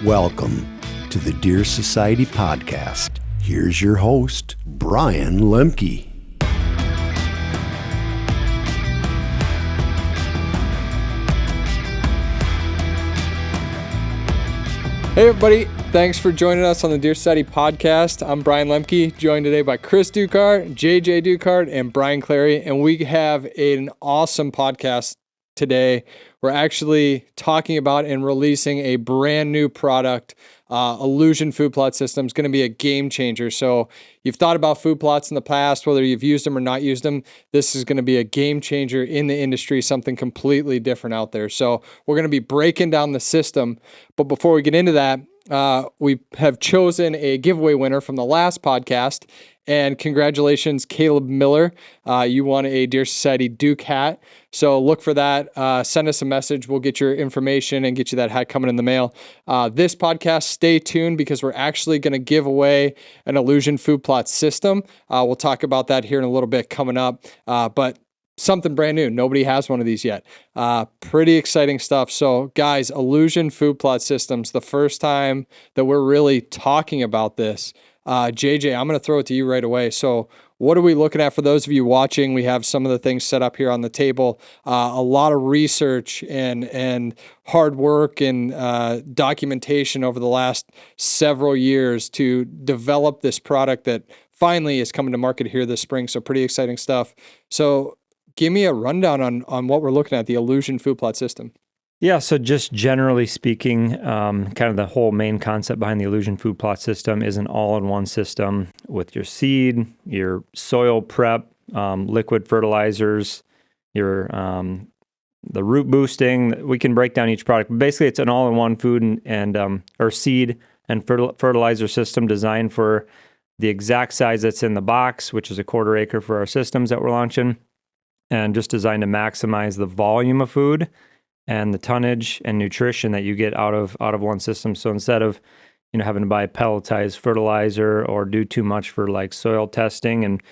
Welcome to the Deer Society podcast. Here's your host, Brian Lemke. Hey everybody, thanks for joining us on the Deer Society podcast. I'm Brian Lemke, joined today by Chris Ducart, JJ Ducart, and Brian Clary, and we have an awesome podcast today. We're actually talking about and releasing a brand new product. Illusion food plot system is going to be a game changer. So you've thought about food plots in the past, whether you've used them or not used them. This is going to be a game changer in the industry, something completely different out there. So we're going to be breaking down the system. But before we get into that, we have chosen a giveaway winner from the last podcast. And congratulations, Caleb Miller. You won a Deer Society Duke hat. So look for that. Send us a message. We'll get your information and get you that hat coming in the mail. This podcast, stay tuned because we're actually going to give away an Illusion food plot system. We'll talk about that here in a little bit coming up. But something brand new. Nobody has one of these yet. Pretty exciting stuff. So guys, Illusion food plot systems, the first time that we're really talking about this. JJ, I'm going to throw it to you right away. So what are we looking at for those of you watching? We have some of the things set up here on the table. A lot of research and hard work and documentation over the last several years to develop this product that finally is coming to market here this spring. So pretty exciting stuff. So give me a rundown on what we're looking at, the Illusion food plot system. Yeah, so just generally speaking, kind of the whole main concept behind the Illusion food plot system is an all-in-one system with your seed, your soil prep, liquid fertilizers, your the root boosting. We can break down each product. But basically, it's an all-in-one food and or seed and fertilizer system designed for the exact size that's in the box, which is a 1/4 acre for our systems that we're launching, and just designed to maximize the volume of food and the tonnage and nutrition that you get out of one system. So instead of, having to buy pelletized fertilizer or do too much for like soil testing, and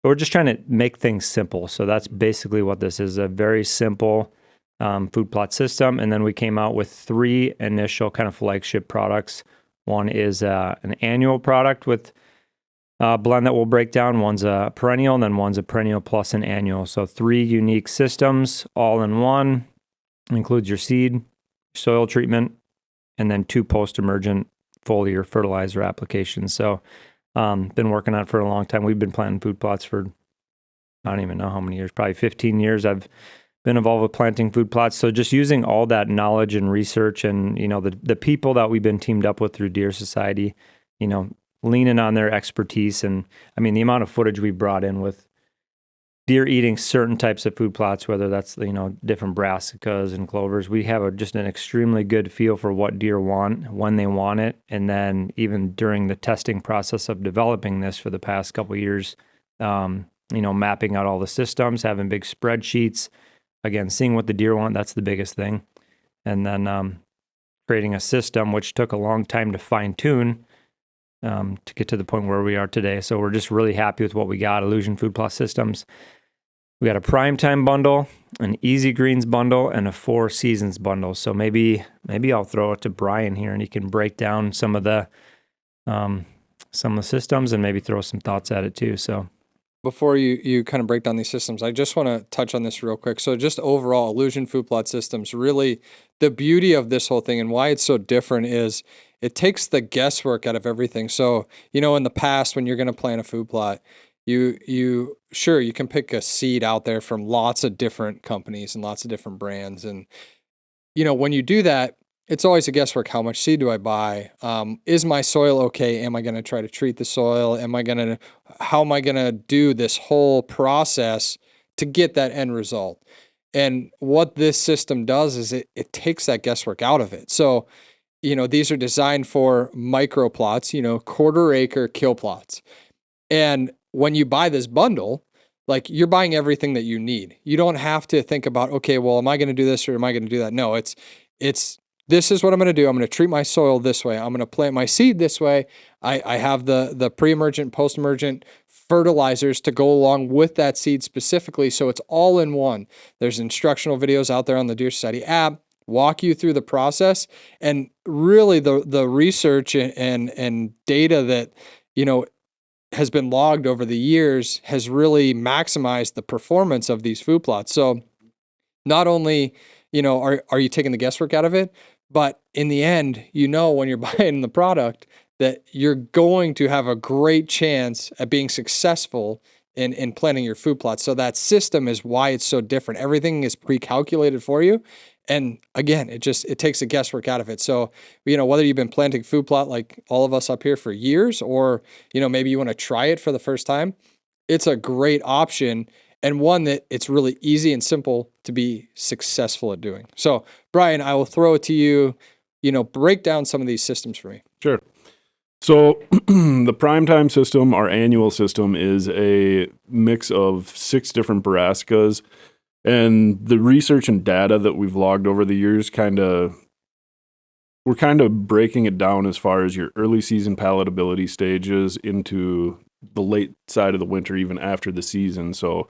we're just trying to make things simple. So that's basically what this is, a very simple food plot system. And then we came out with 3 initial kind of flagship products. One is an annual product with a blend that we'll break down. One's a perennial, and then one's a perennial plus an annual. So 3 unique systems all in one. Includes your seed, soil treatment, and then 2 post-emergent foliar fertilizer applications. So been working on it for a long time. We've been planting food plots for, I don't even know how many years, probably 15 years. I've been involved with planting food plots. So just using all that knowledge and research and, the people that we've been teamed up with through Deer Society, leaning on their expertise. And I mean, the amount of footage we brought in with deer eating certain types of food plots, whether that's, different brassicas and clovers, we have just an extremely good feel for what deer want, when they want it. And then even during the testing process of developing this for the past couple of years, mapping out all the systems, having big spreadsheets, again, seeing what the deer want, that's the biggest thing. And then creating a system, which took a long time to fine tune to get to the point where we are today. So we're just really happy with what we got, Illusion food plot systems. We got a primetime bundle, an easy greens bundle, and a 4 seasons bundle. So maybe I'll throw it to Brian here, and he can break down some of the systems and maybe throw some thoughts at it too. So before you kind of break down these systems, I just want to touch on this real quick. So just overall, Illusion food plot systems, really the beauty of this whole thing and why it's so different is it takes the guesswork out of everything. So, in the past, when you're going to plant a food plot, you can pick a seed out there from lots of different companies and lots of different brands. And, when you do that, it's always a guesswork. How much seed do I buy? Is my soil okay? Am I going to try to treat the soil? How am I going to do this whole process to get that end result? And what this system does is it takes that guesswork out of it. So, these are designed for micro plots, 1/4 acre kill plots. And when you buy this bundle, like you're buying everything that you need. You don't have to think about, okay, well, am I going to do this or am I going to do that? No, it's this is what I'm going to do. I'm going to treat my soil this way. I'm going to plant my seed this way. I have the pre-emergent, post-emergent fertilizers to go along with that seed specifically. So it's all in one. There's instructional videos out there on the Deer Society app. walk you through the process. And really the research and data that, has been logged over the years has really maximized the performance of these food plots. So not only, are you taking the guesswork out of it, but in the end, when you're buying the product that you're going to have a great chance at being successful in planning your food plots. So that system is why it's so different. Everything is pre-calculated for you. And again, it takes the guesswork out of it. So, whether you've been planting food plot like all of us up here for years, or, maybe you want to try it for the first time, it's a great option, and one that it's really easy and simple to be successful at doing. So, Brian, I will throw it to you, break down some of these systems for me. Sure. So the primetime system, our annual system, is a mix of 6 different brassicas. And the research and data that we've logged over the years we're kind of breaking it down as far as your early season palatability stages into the late side of the winter, even after the season. So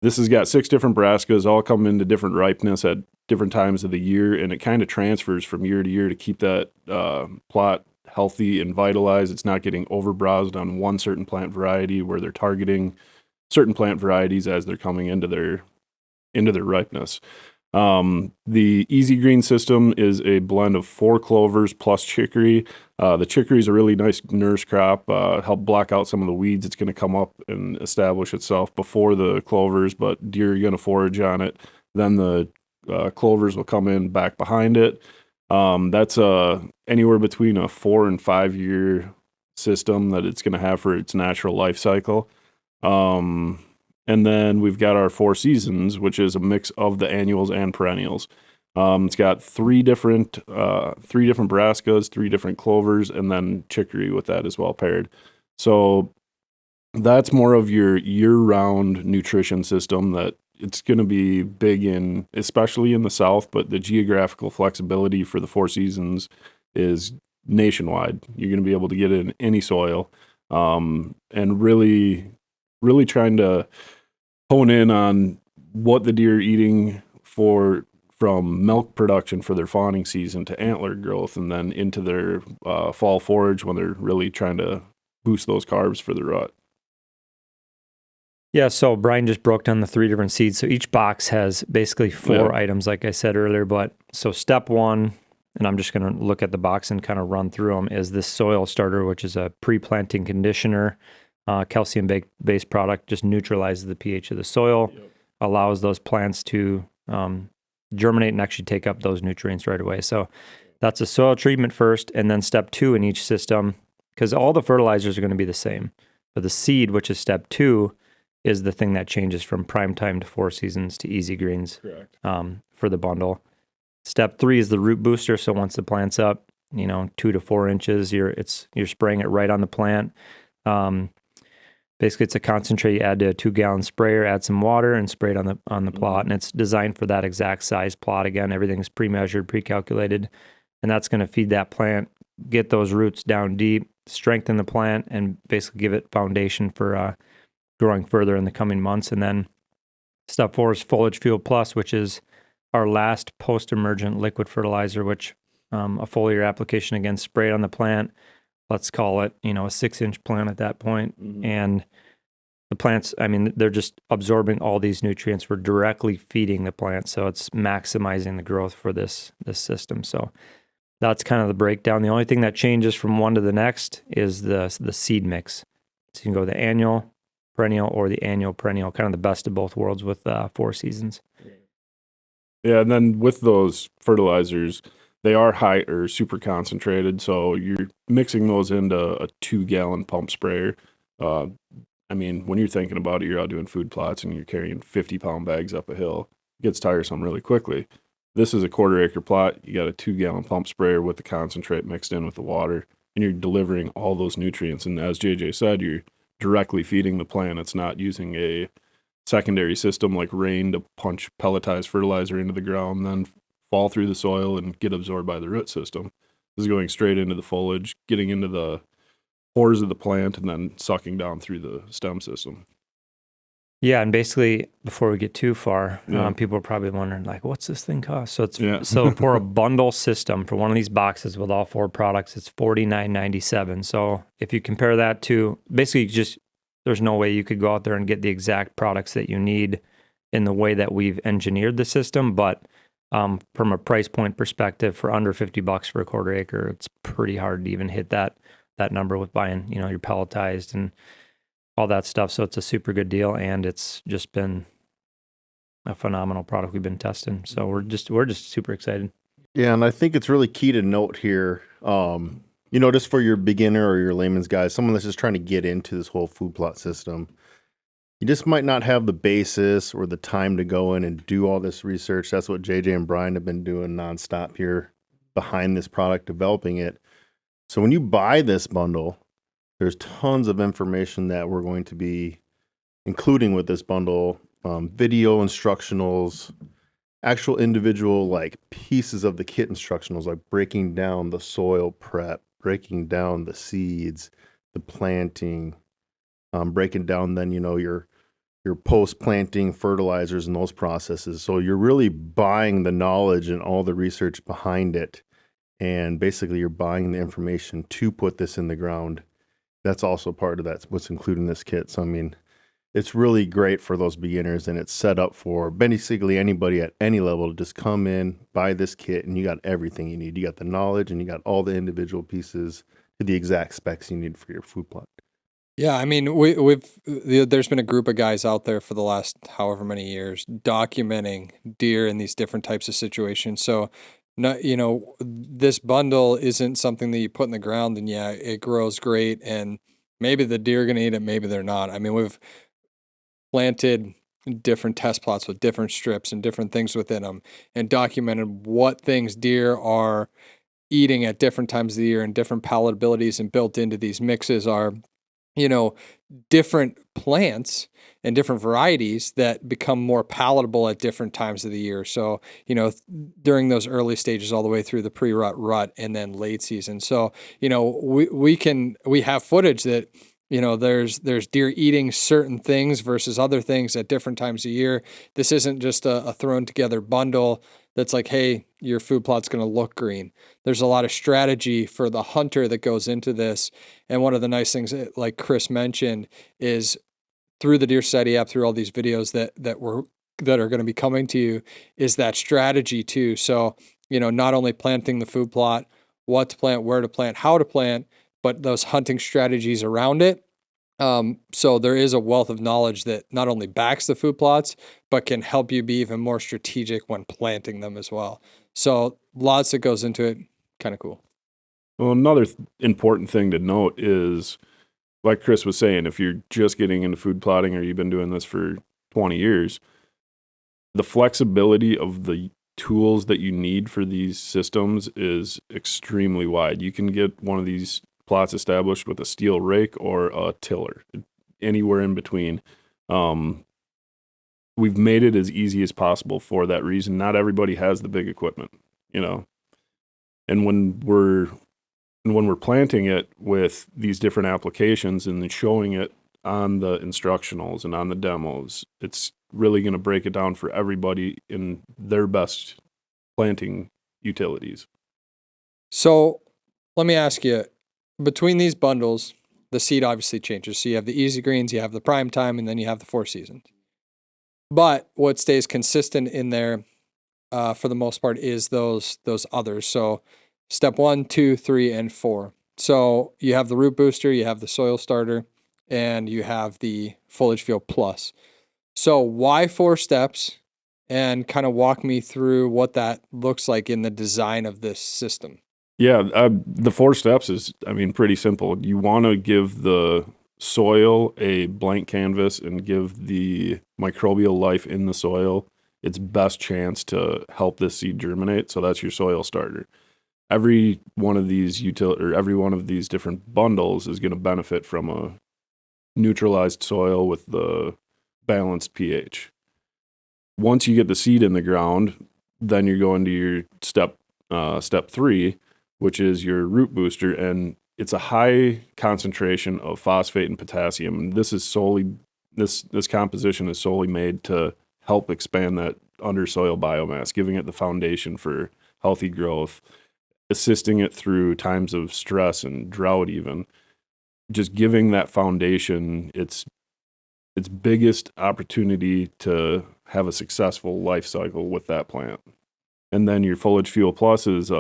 this has got 6 different brassicas, all come into different ripeness at different times of the year, and it kind of transfers from year to year to keep that plot healthy and vitalized. It's not getting overbrowsed on one certain plant variety where they're targeting certain plant varieties as they're coming into their ripeness. The Easy Green system is a blend of 4 clovers plus chicory. The chicory is a really nice nurse crop, help block out some of the weeds. It's going to come up and establish itself before the clovers, but deer are going to forage on it. Then the clovers will come in back behind it. That's anywhere between a 4 and 5 year system that it's going to have for its natural life cycle. And then we've got our 4 seasons, which is a mix of the annuals and perennials. It's got 3 different brassicas, 3 different clovers, and then chicory with that as well paired. So that's more of your year-round nutrition system that it's going to be big in, especially in the South, but the geographical flexibility for the 4 seasons is nationwide. You're going to be able to get it in any soil, and really trying to hone in on what the deer are eating from milk production for their fawning season to antler growth, and then into their fall forage when they're really trying to boost those carbs for the rut. Yeah, so Brian just broke down the 3 different seeds. So each box has basically 4 items, like I said earlier. But so step 1, and I'm just going to look at the box and kind of run through them, is this soil starter, which is a pre-planting conditioner. Calcium-based product, just neutralizes the pH of the soil, allows those plants to germinate and actually take up those nutrients right away. So that's a soil treatment first, and then step 2 in each system, because all the fertilizers are going to be the same. But the seed, which is step 2, is the thing that changes from prime time to 4 seasons to Easy Greens. Correct. For the bundle. Step 3 is the root booster. So once the plant's up, 2 to 4 inches, you're spraying it right on the plant. Basically, it's a concentrate you add to a 2-gallon sprayer, add some water, and spray it on the plot. And it's designed for that exact size plot. Again, everything's pre-measured, pre-calculated, and that's going to feed that plant, get those roots down deep, strengthen the plant, and basically give it foundation for growing further in the coming months. And then step 4 is Foliage Fuel Plus, which is our last post-emergent liquid fertilizer, which a foliar application, again, sprayed on the plant. Let's call it, a 6-inch plant at that point. Mm-hmm. And the plants, they're just absorbing all these nutrients. We're directly feeding the plant. So it's maximizing the growth for this system. So that's kind of the breakdown. The only thing that changes from one to the next is the seed mix. So you can go the annual, perennial, or the annual, perennial, kind of the best of both worlds with 4 seasons. Yeah, and then with those fertilizers, they are high or super concentrated, so you're mixing those into a 2-gallon pump sprayer. When you're thinking about it, you're out doing food plots and you're carrying 50-pound bags up a hill. It gets tiresome really quickly. This is a 1/4-acre plot. You got a 2-gallon pump sprayer with the concentrate mixed in with the water, and you're delivering all those nutrients. And as JJ said, you're directly feeding the plant. It's not using a secondary system like rain to punch pelletized fertilizer into the ground, then fall through the soil and get absorbed by the root system. This is going straight into the foliage, getting into the pores of the plant, and then sucking down through the stem system. Yeah, and basically, before we get too far, Yeah. people are probably wondering, like, what's this thing cost? So Yeah. so for a bundle system, for one of these boxes with all 4 products, it's $49.97. So if you compare that to, basically, there's no way you could go out there and get the exact products that you need in the way that we've engineered the system. But from a price point perspective, for under $50 for a quarter acre, it's pretty hard to even hit that number with buying, your pelletized and all that stuff. So it's a super good deal, and it's just been a phenomenal product we've been testing. So we're just super excited. Yeah, and I think it's really key to note here, just for your beginner or your layman's guy, someone that's just trying to get into this whole food plot system, you just might not have the basis or the time to go in and do all this research. That's what JJ and Brian have been doing nonstop here behind this product, developing it. So when you buy this bundle, there's tons of information that we're going to be including with this bundle, video instructionals, actual individual like pieces of the kit instructionals, like breaking down the soil prep, breaking down the seeds, the planting, breaking down then, your post-planting fertilizers and those processes. So you're really buying the knowledge and all the research behind it. And basically you're buying the information to put this in the ground. That's also part of that's what's included in this kit. So, I mean, it's really great for those beginners, and it's set up for basically anybody at any level to just come in, buy this kit, and you got everything you need. You got the knowledge, and you got all the individual pieces to the exact specs you need for your food plot. Yeah, I mean, there's been a group of guys out there for the last however many years documenting deer in these different types of situations. So, this bundle isn't something that you put in the ground and yeah, it grows great, and maybe the deer are going to eat it, maybe they're not. I mean, we've planted different test plots with different strips and different things within them and documented what things deer are eating at different times of the year and different palatabilities, and built into these mixes are different plants and different varieties that become more palatable at different times of the year. So, during those early stages all the way through the pre-rut, rut, and then late season. So, we have footage that, there's deer eating certain things versus other things at different times of year. This isn't just a thrown together bundle that's like, hey, your food plot's going to look green. There's a lot of strategy for the hunter that goes into this. And one of the nice things, like Chris mentioned, is through the Deer Society app, through all these videos that are going to be coming to you, is that strategy too. So, not only planting the food plot, what to plant, where to plant, how to plant, but those hunting strategies around it. So there is a wealth of knowledge that not only backs the food plots, but can help you be even more strategic when planting them as well. So lots that goes into it. Kind of cool. Well, another important thing to note is, like Chris was saying, if you're just getting into food plotting or you've been doing this for 20 years, the flexibility of the tools that you need for these systems is extremely wide. You can get one of these plots established with a steel rake or a tiller, anywhere in between. We've made it as easy as possible for that reason. Not everybody has the big equipment, and when we're planting it with these different applications and then showing it on the instructionals and on the demos, it's really going to break it down for everybody in their best planting utilities. So let me ask you, between these bundles, the seed obviously changes. So you have the easy greens, you have the prime time, and then you have the 4 seasons. But what stays consistent in there for the most part is those others. So step 1, 2, 3, and 4. So you have the root booster, you have the soil starter, and you have the foliage field plus. So why 4 steps? And kind of walk me through what that looks like in the design of this system. Yeah, the 4 steps is, pretty simple. You want to give the soil a blank canvas and give the microbial life in the soil its best chance to help this seed germinate. So that's your soil starter. Every one of these every one of these different bundles is going to benefit from a neutralized soil with the balanced pH. Once you get the seed in the ground, then you're going to your step 3, which is your root booster, and it's a high concentration of phosphate and potassium. And this is solely this composition is solely made to help expand that undersoil biomass, giving it the foundation for healthy growth, assisting it through times of stress and drought, even just giving that foundation its biggest opportunity to have a successful life cycle with that plant. And then your Foliage Fuel Plus is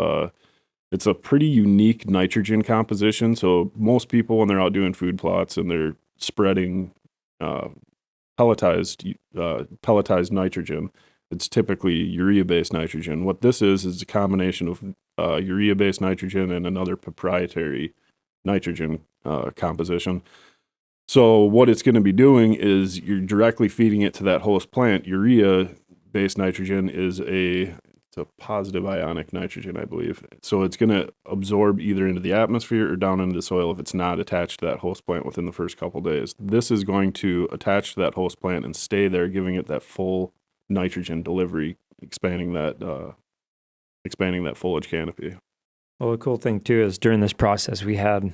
it's a pretty unique nitrogen composition. So most people, when they're out doing food plots and they're spreading pelletized nitrogen, it's typically urea-based nitrogen. What this is a combination of urea-based nitrogen and another proprietary nitrogen composition. So what it's going to be doing is you're directly feeding it to that host plant. Urea-based nitrogen is it's a positive ionic nitrogen, I believe. So it's going to absorb either into the atmosphere or down into the soil if it's not attached to that host plant within the first couple days. This is going to attach to that host plant and stay there, giving it that full nitrogen delivery, expanding that foliage canopy. Well, the cool thing too is during this process, we had,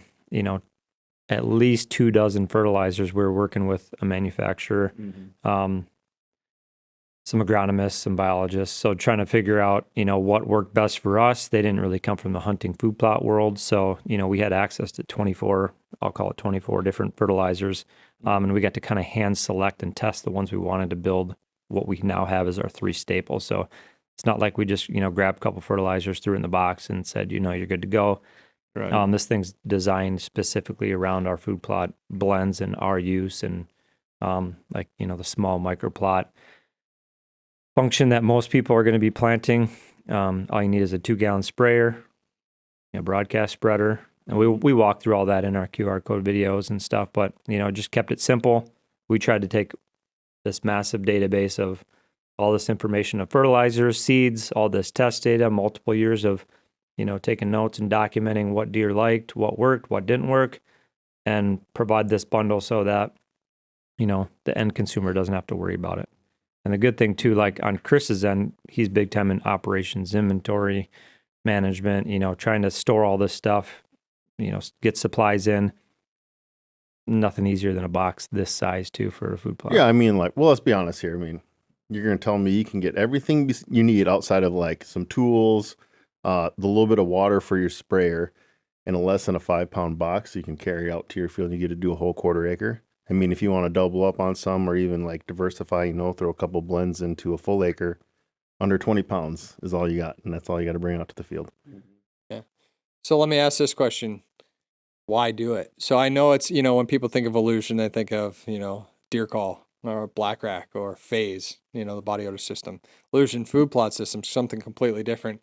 at least 24 fertilizers. We were working with a manufacturer, some agronomists, some biologists. So trying to figure out, what worked best for us. They didn't really come from the hunting food plot world. So, we had access to 24 different fertilizers. And we got to kind of hand select and test the ones we wanted to build what we now have as our 3 staples. So it's not like we just, grabbed a couple fertilizers, threw it in the box and said, you're good to go. Right. This thing's designed specifically around our food plot blends and our use and the small microplot function that most people are going to be planting. All you need is a 2-gallon sprayer, a broadcast spreader. And we walk through all that in our QR code videos and stuff, but, just kept it simple. We tried to take this massive database of all this information of fertilizers, seeds, all this test data, multiple years of taking notes and documenting what deer liked, what worked, what didn't work, and provide this bundle so that, the end consumer doesn't have to worry about it. And the good thing too, like on Chris's end, he's big time in operations, inventory management, trying to store all this stuff, get supplies in. Nothing easier than a box this size too for a food plot. Yeah, let's be honest here. You're going to tell me you can get everything you need outside of some tools, the little bit of water for your sprayer, and a less than a 5-pound box you can carry out to your field. You get to do a whole 1/4 acre. If you want to double up on some or even diversify, throw a couple blends into a full acre, under 20 pounds is all you got. And that's all you got to bring out to the field. Yeah. So let me ask this question. Why do it? So I know it's, when people think of illusion, they think of, deer call or black rack or phase, the body odor system. Illusion food plot system, something completely different.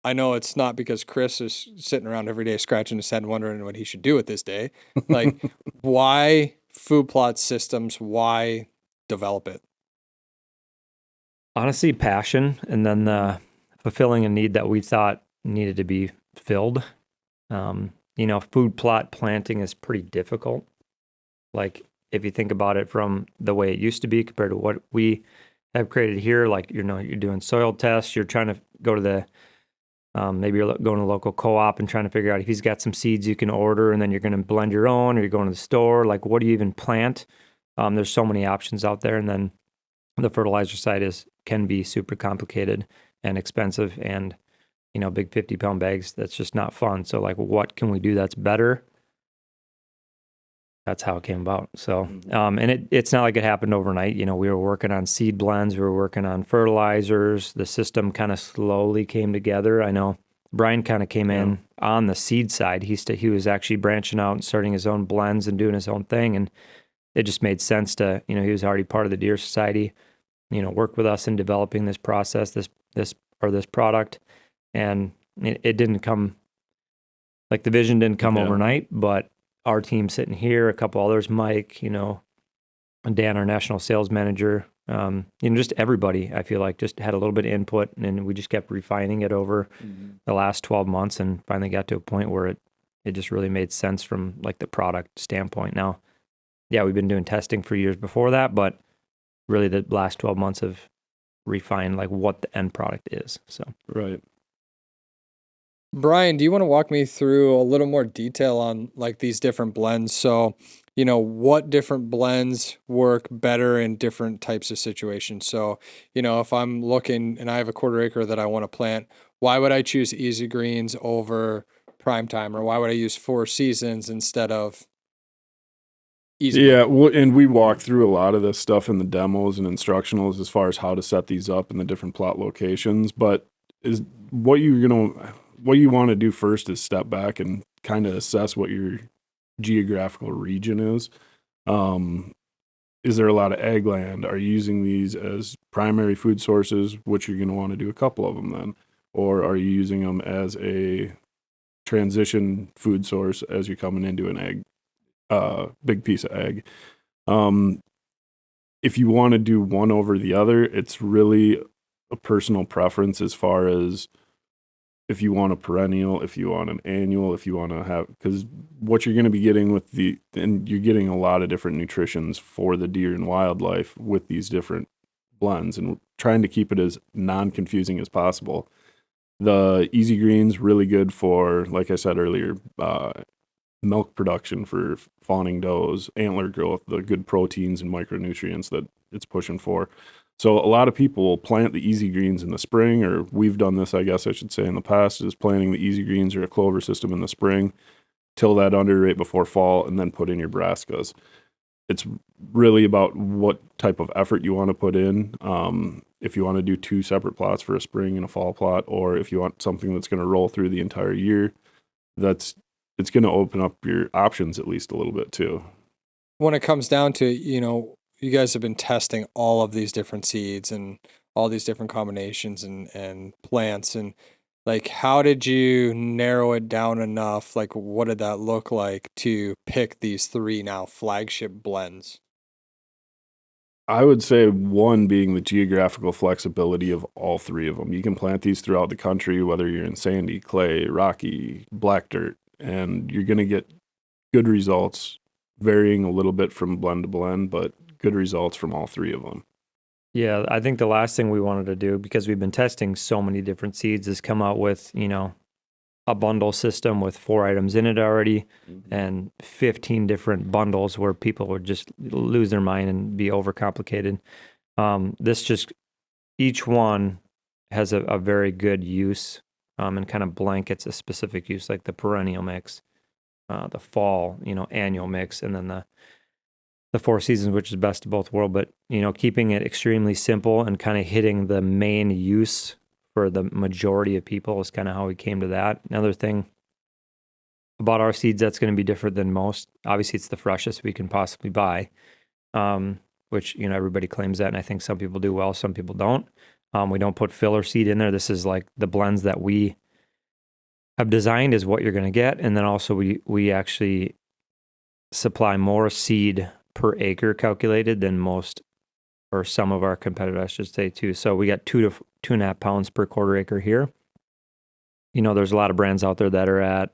I know it's not because Chris is sitting around every day scratching his head wondering what he should do with this day. Why food plot systems? Why develop it? Honestly, passion, and then fulfilling a need that we thought needed to be filled. Food plot planting is pretty difficult. If you think about it from the way it used to be compared to what we have created here, you're doing soil tests, you're trying to go to the maybe you're going to a local co-op and trying to figure out if he's got some seeds you can order, and then you're going to blend your own, or you're going to the store. What do you even plant? There's so many options out there. And then the fertilizer side can be super complicated and expensive, and big 50-pound bags. That's just not fun. So what can we do that's better? That's how it came about. So, and it's not like it happened overnight. We were working on seed blends. We were working on fertilizers. The system kind of slowly came together. I know Brian kind of came in on the seed side. He was actually branching out and starting his own blends and doing his own thing. And it just made sense to, he was already part of the Deer Society, work with us in developing this process, this product. And it didn't come, the vision didn't come overnight, but our team sitting here, a couple others, Mike, Dan, our national sales manager, just everybody, I feel like just had a little bit of input, and we just kept refining it over the last 12 months and finally got to a point where it just really made sense from the product standpoint. Now, yeah, we've been doing testing for years before that, but really the last 12 months have refined what the end product is. So right. Brian, do you want to walk me through a little more detail on like these different blends? So, what different blends work better in different types of situations? So, if I'm looking and I have a 1/4 acre that I want to plant, why would I choose Easy Greens over Prime Time? Or why would I use Four Seasons instead of Easy Yeah, Greens? well, and we walk through a lot of this stuff in the demos and instructionals as far as how to set these up in the different plot locations. But is what you want to do first is step back and kind of assess what your geographical region is. Is there a lot of ag land? Are you using these as primary food sources, which you're going to want to do a couple of them then? Or are you using them as a transition food source as you're coming into an egg, big piece of egg? If you want to do one over the other, it's really a personal preference as far as if you want a perennial, if you want an annual, if you want to have, because what you're going to be getting and you're getting a lot of different nutritions for the deer and wildlife with these different blends, and trying to keep it as non-confusing as possible. The Easy Greens, really good for, like I said earlier, milk production for fawning does, antler growth, the good proteins and micronutrients that it's pushing for. So a lot of people will plant the Easy Greens in the spring, or we've done this, I guess I should say, in the past, is planting the Easy Greens or a clover system in the spring, till that under right before fall, and then put in your brassicas. It's really about what type of effort you want to put in. If you want to do 2 separate plots for a spring and a fall plot, or if you want something that's going to roll through the entire year, it's going to open up your options at least a little bit too. When it comes down to, you guys have been testing all of these different seeds and all these different combinations and plants, and like, how did you narrow it down enough? Like, what did that look like to pick these 3 now flagship blends? I would say one being the geographical flexibility of all 3 of them. You can plant these throughout the country, whether you're in sandy, clay, rocky, black dirt, and you're going to get good results, varying a little bit from blend to blend, but good results from all 3 of them. Yeah, I think the last thing we wanted to do, because we've been testing so many different seeds, is come out with, a bundle system with 4 items in it already, and 15 different bundles where people would just lose their mind and be overcomplicated. Each one has a very good use, and kind of blankets a specific use, like the perennial mix, the fall, annual mix, and then the 4 seasons, which is best of both worlds. But, keeping it extremely simple and kind of hitting the main use for the majority of people is kind of how we came to that. Another thing about our seeds that's going to be different than most, obviously it's the freshest we can possibly buy, which, everybody claims that, and I think some people do well, some people don't. We don't put filler seed in there. This is like the blends that we have designed is what you're going to get. And then also we actually supply more seed per acre calculated than most, or some of our competitors, I should say, too. So we got 2 to 2.5 pounds per 1/4 acre here. There's a lot of brands out there that are at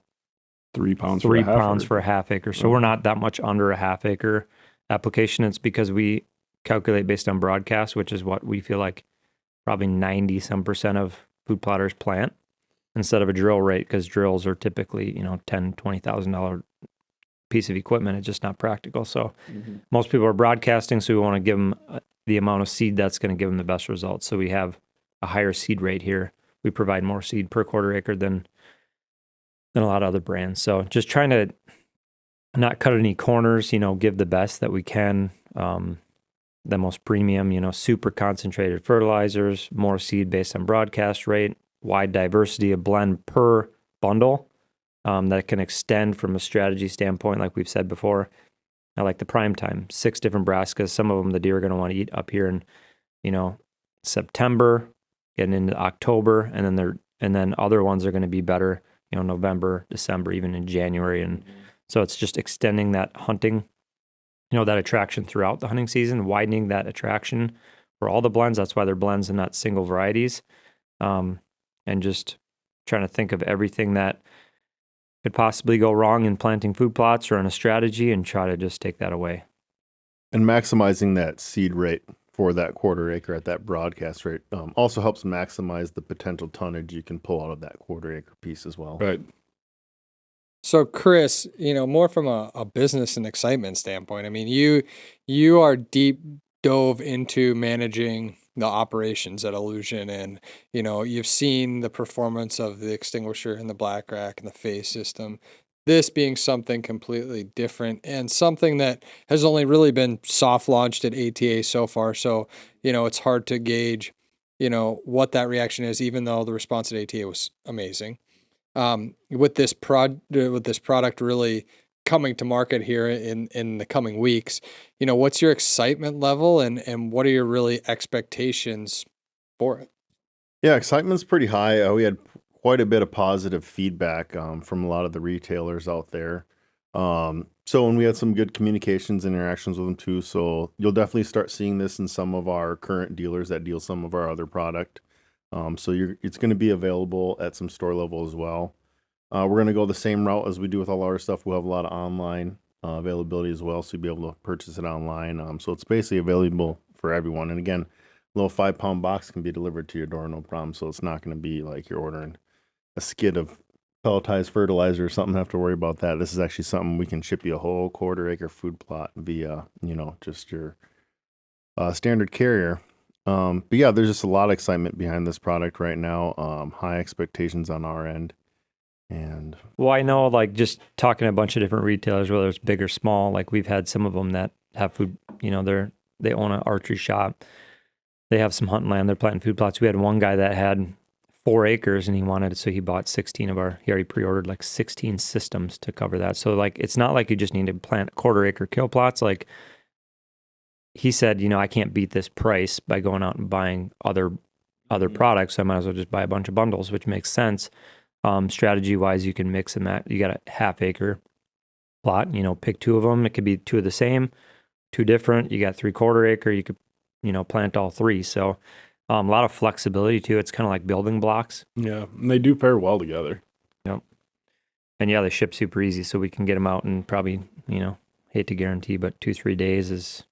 3 pounds, 3 pounds for a half acre. So we're not that much under a half acre application. It's because we calculate based on broadcast, which is what we feel like probably 90% of food plotters plant, instead of a drill rate, because drills are typically, $10,000, $20,000 piece of equipment. It's just not practical. So most people are broadcasting, so we want to give them the amount of seed that's going to give them the best results. So we have a higher seed rate here. We provide more seed per 1/4 acre than a lot of other brands. So just trying to not cut any corners, give the best that we can, the most premium, super concentrated fertilizers, more seed based on broadcast rate, wide diversity of blend per bundle, that can extend from a strategy standpoint, like we've said before. I like the prime time, 6 different brassicas. Some of them the deer are going to want to eat up here in, September, getting into October, and then other ones are going to be better, November, December, even in January. And so it's just extending that hunting, that attraction throughout the hunting season, widening that attraction for all the blends. That's why they're blends and not single varieties. And just trying to think of everything that could possibly go wrong in planting food plots or in a strategy, and try to just take that away. And maximizing that seed rate for that quarter acre at that broadcast rate. Also helps maximize the potential tonnage you can pull out of that quarter acre piece as well. Right. So Chris, more from a business and excitement standpoint, I mean, you are deep dove into managing the operations at Illusion, and you've seen the performance of the extinguisher and the black rack and the phase system. This being something completely different and something that has only really been soft launched at ATA so far. So, it's hard to gauge, what that reaction is, even though the response at ATA was amazing. With this product really coming to market here in the coming weeks, what's your excitement level and what are your really expectations for it? Yeah, excitement's pretty high. We had quite a bit of positive feedback from a lot of the retailers out there. So when we had some good communications and interactions with them too. So you'll definitely start seeing this in some of our current dealers that deal some of our other product. So it's going to be available at some store level as well. We're going to go the same route as we do with all our stuff. We'll have a lot of online availability as well, so you'll be able to purchase it online. So it's basically available for everyone. And again, a little 5-pound box can be delivered to your door, no problem. So it's not going to be like you're ordering a skid of pelletized fertilizer or something. Have to worry about that. This is actually something we can ship you a whole quarter acre food plot via, just your standard carrier. But yeah, there's just a lot of excitement behind this product right now. High expectations on our end. And well, I know, like, just talking to a bunch of different retailers, whether it's big or small, like we've had some of them that have food, they own an archery shop. They have some hunting land. They're planting food plots. We had one guy that had 4 acres and he wanted it, so he bought 16 of he already pre-ordered like 16 systems to cover that. So like, it's not like you just need to plant quarter acre kill plots. Like he said, I can't beat this price by going out and buying other products. So I might as well just buy a bunch of bundles, which makes sense. Strategy wise, you can mix and match. You got a half acre plot, pick 2 of them. It could be 2 of the same, 2 different. You got 3/4 acre. You could, plant all 3. So a lot of flexibility too. It's kind of like building blocks. Yeah, and they do pair well together. Yep. And yeah, they ship super easy, so we can get them out in probably, hate to guarantee, but 2-3 days is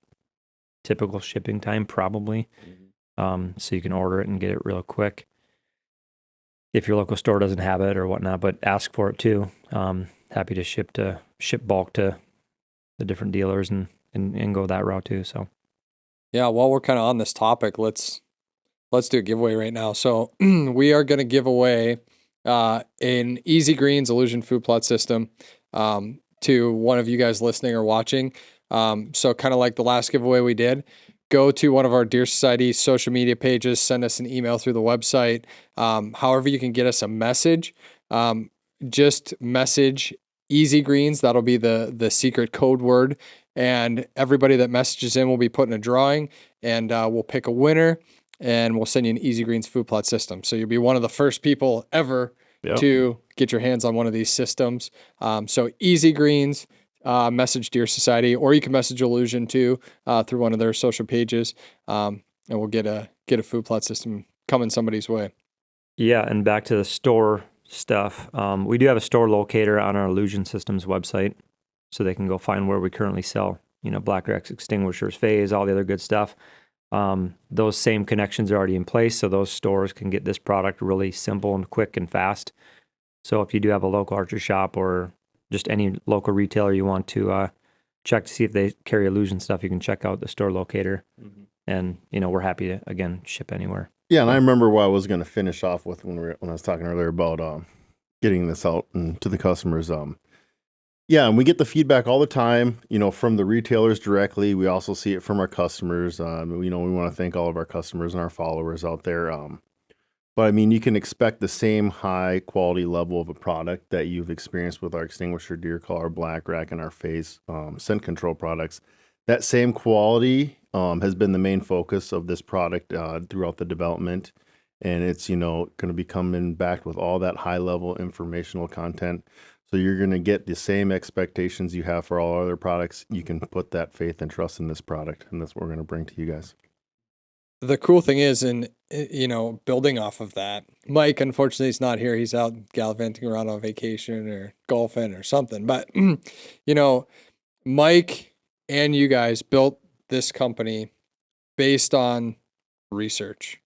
typical shipping time probably. So you can order it and get it real quick if your local store doesn't have it or whatnot, but ask for it too. Happy to ship bulk to the different dealers and go that route too. So yeah, while we're kind of on this topic, let's do a giveaway right now. So we are going to give away an Easy Greens Illusion food plot system to one of you guys listening or watching. So kind of like the last giveaway we did, go to one of our Deer Society social media pages, send us an email through the website. However you can get us a message, just message Easy Greens. That'll be the secret code word. And everybody that messages in will be put in a drawing, and we'll pick a winner, and we'll send you an Easy Greens food plot system. So you'll be one of the first people ever to get your hands on one of these systems. So Easy Greens, message Deer Society, or you can message Illusion too through one of their social pages, and we'll get a food plot system coming somebody's way. Yeah, and back to the store stuff. We do have a store locator on our Illusion Systems website, so they can go find where we currently sell, black racks, extinguishers, phase, all the other good stuff. Those same connections are already in place, so those stores can get this product really simple and quick and fast. So if you do have a local archery shop or just any local retailer you want to check to see if they carry Illusion stuff, you can check out the store locator. And, we're happy to, again, ship anywhere. Yeah, and I remember what I was going to finish off with when I was talking earlier about getting this out and to the customers. Yeah, and we get the feedback all the time, from the retailers directly. We also see it from our customers. We want to thank all of our customers and our followers out there. But I mean, you can expect the same high quality level of a product that you've experienced with our extinguisher, deer collar, black rack, and our phase scent control products. That same quality has been the main focus of this product throughout the development. And it's, going to be coming back with all that high level informational content. So you're going to get the same expectations you have for all other products. You can put that faith and trust in this product, and that's what we're going to bring to you guys. The cool thing is, building off of that, Mike, unfortunately, he's not here. He's out gallivanting around on vacation or golfing or something. But, Mike and you guys built this company based on research,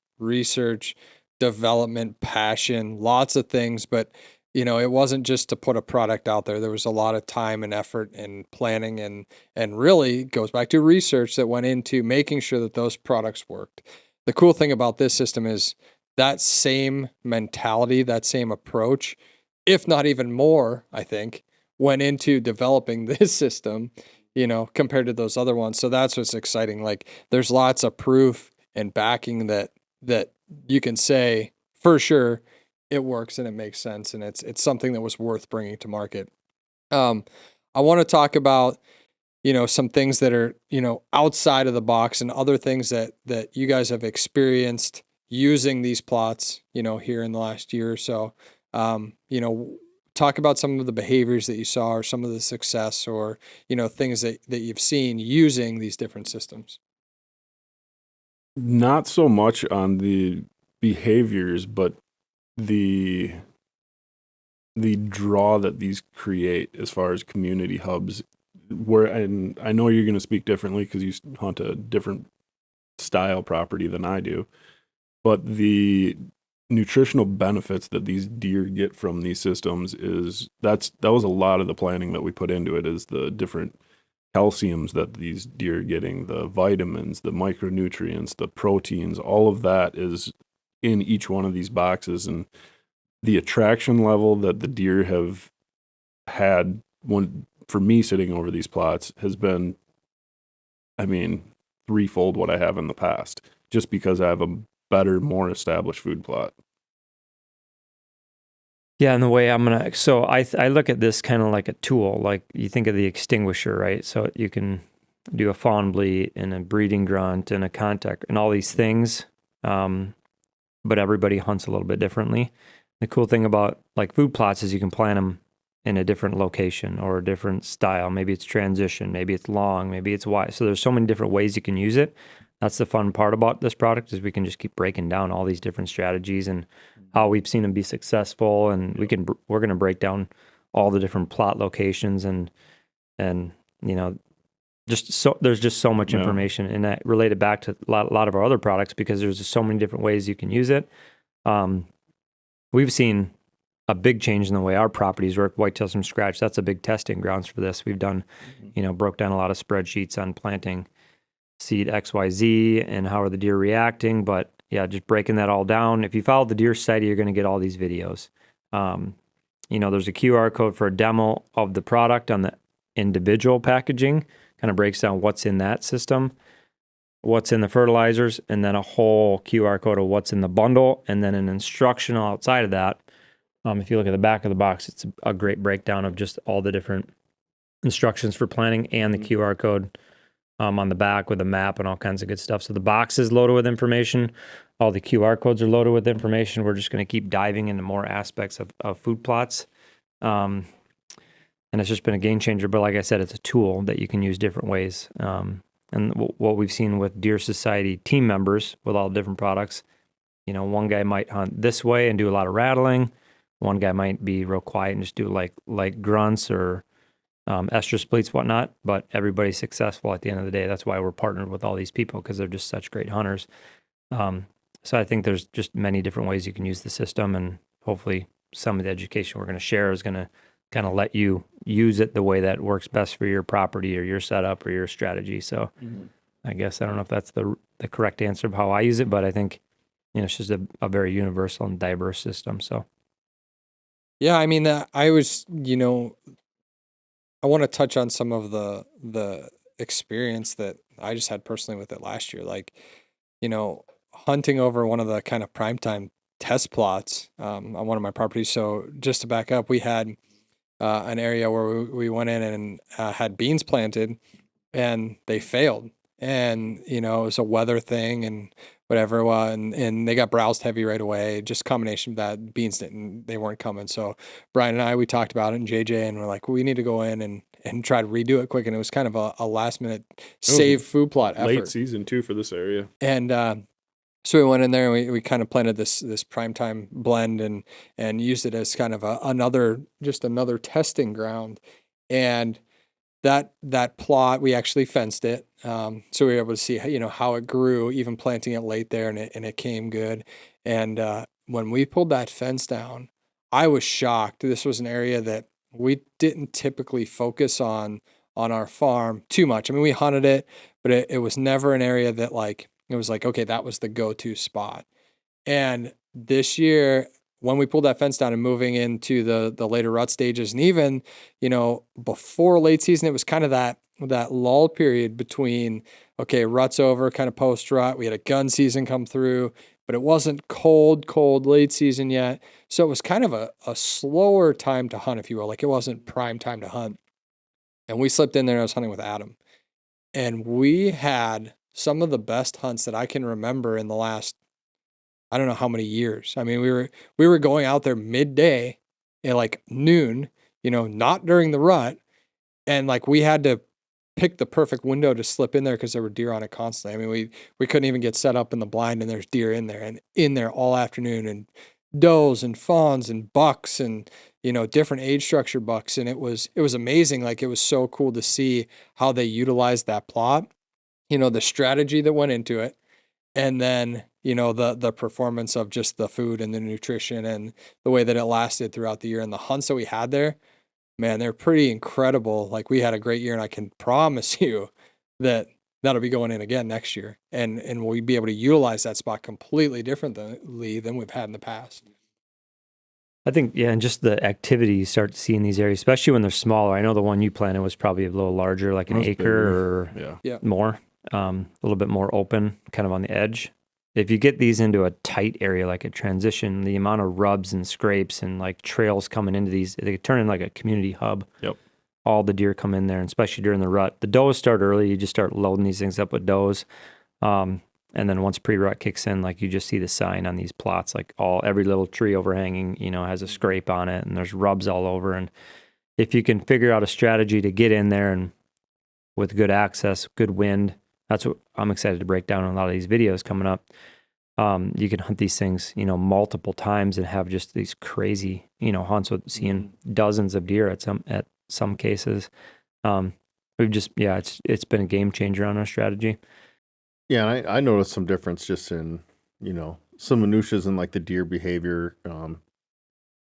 development, passion, lots of things. But, you know, it wasn't just to put a product out there. There was a lot of time and effort and planning and really it goes back to research that went into making sure that those products worked. The cool thing about this system is that same mentality, that same approach, if not even more, I think, went into developing this system, you know, compared to those other ones. So that's what's exciting. Like there's lots of proof and backing that you can say for sure it works and it makes sense and it's something that was worth bringing to market. I want to talk about, you know, some things that are, you know, outside of the box and other things that you guys have experienced using these plots, you know, here in the last year or so. You know, talk about some of the behaviors that you saw or some of the success or, you know, things that you've seen using these different systems. Not so much on the behaviors, but the draw that these create as far as community hubs. And I know you're going to speak differently because you hunt a different style property than I do, but the nutritional benefits that these deer get from these systems that was a lot of the planning that we put into it, is the different calciums that these deer are getting, the vitamins, the micronutrients, the proteins, all of that is in each one of these boxes. And the attraction level that the deer have had for me sitting over these plots has been, I mean, threefold what I have in the past, just because I have a better, more established food plot. Yeah, and the way I look at this kind of like a tool, like you think of the extinguisher, right? So you can do a fawn bleat and a breeding grunt and a contact and all these things, but everybody hunts a little bit differently. The cool thing about like food plots is you can plant them in a different location or a different style. Maybe it's transition, maybe it's long, maybe it's wide. So there's so many different ways you can use it. That's the fun part about this product, is we can just keep breaking down all these different strategies and how we've seen them be successful. And we're going to break down all the different plot locations and you know, there's just so much information, and that related back to a lot of our other products, because there's just so many different ways you can use it. We've seen a big change in the way our properties work. Whitetails from scratch, that's a big testing grounds for this. We've done, you know, broke down a lot of spreadsheets on planting seed XYZ and how are the deer reacting. But yeah, just breaking that all down. If you follow the Deer Society, you're going to get all these videos. You know, there's a QR code for a demo of the product on the individual packaging, kind of breaks down what's in that system, what's in the fertilizers, and then a whole QR code of what's in the bundle, and then an instructional outside of that. If you look at the back of the box, it's a great breakdown of just all the different instructions for planting and the QR code on the back with a map and all kinds of good stuff. So the box is loaded with information. All the QR codes are loaded with information. We're just going to keep diving into more aspects of food plots. And it's just been a game changer. But like I said, it's a tool that you can use different ways. And what we've seen with Deer Society team members with all the different products, you know, one guy might hunt this way and do a lot of rattling. One guy might be real quiet and just do like grunts or estrus bleats, whatnot, but everybody's successful at the end of the day. That's why we're partnered with all these people, because they're just such great hunters. So I think there's just many different ways you can use the system, and hopefully some of the education we're going to share is going to kind of let you use it the way that works best for your property or your setup or your strategy. So I guess I don't know if that's the correct answer of how I use it, but I think, you know, it's just a very universal and diverse system. So yeah, I mean, I was, you know, I want to touch on some of the experience that I just had personally with it last year. Like, you know, hunting over one of the kind of primetime test plots on one of my properties. So just to back up, we had an area where we went in and had beans planted, and they failed. And, you know, it was a weather thing and whatever. And they got browsed heavy right away. Just combination of that, beans they weren't coming. So Brian and I, we talked about it, and JJ, and we're like, we need to go in and try to redo it quick. And it was kind of a last minute save food plot effort. Late season too for this area. And so we went in there and we kind of planted this primetime blend and used it as kind of another testing ground. And that plot, we actually fenced it. So we were able to see, how it grew, even planting it late there, and it came good. And when we pulled that fence down, I was shocked. This was an area that we didn't typically focus on our farm too much. I mean, we hunted it, but it was never an area that it was like, okay, that was the go-to spot. And this year, when we pulled that fence down and moving into the later rut stages, and even, before late season, it was kind of that lull period between, okay, rut's over, kind of post rut. We had a gun season come through, but it wasn't cold late season yet. So it was kind of a slower time to hunt, if you will. Like, it wasn't prime time to hunt. And we slipped in there, and I was hunting with Adam. And we had some of the best hunts that I can remember in the last, I don't know how many years. I mean, we were going out there midday at like noon, not during the rut. And like, we had to pick the perfect window to slip in there because there were deer on it constantly. I mean, we couldn't even get set up in the blind, and there's deer in there, and in there all afternoon, and does and fawns and bucks and, different age structure bucks. And it was amazing. Like, it was so cool to see how they utilized that plot, the strategy that went into it. And then, the performance of just the food and the nutrition and the way that it lasted throughout the year. And the hunts that we had there, man, they're pretty incredible. Like, we had a great year, and I can promise you that that'll be going in again next year. And we'll be able to utilize that spot completely differently than we've had in the past. I think, yeah, and just the activity you start to see in these areas, especially when they're smaller. I know the one you planted was probably a little larger, like an acre or more, a little bit more open, kind of on the edge. If you get these into a tight area, like a transition, the amount of rubs and scrapes and like trails coming into these, they turn in like a community hub. Yep. All the deer come in there, and especially during the rut. The does start early. You just start loading these things up with does. And then once pre-rut kicks in, like, you just see the sign on these plots, like every little tree overhanging, has a scrape on it, and there's rubs all over. And if you can figure out a strategy to get in there and with good access, good wind, that's what I'm excited to break down in a lot of these videos coming up. You can hunt these things, multiple times and have just these crazy, hunts with seeing dozens of deer at some cases. It's been a game changer on our strategy. Yeah, I noticed some difference just in, some minutiae in like the deer behavior,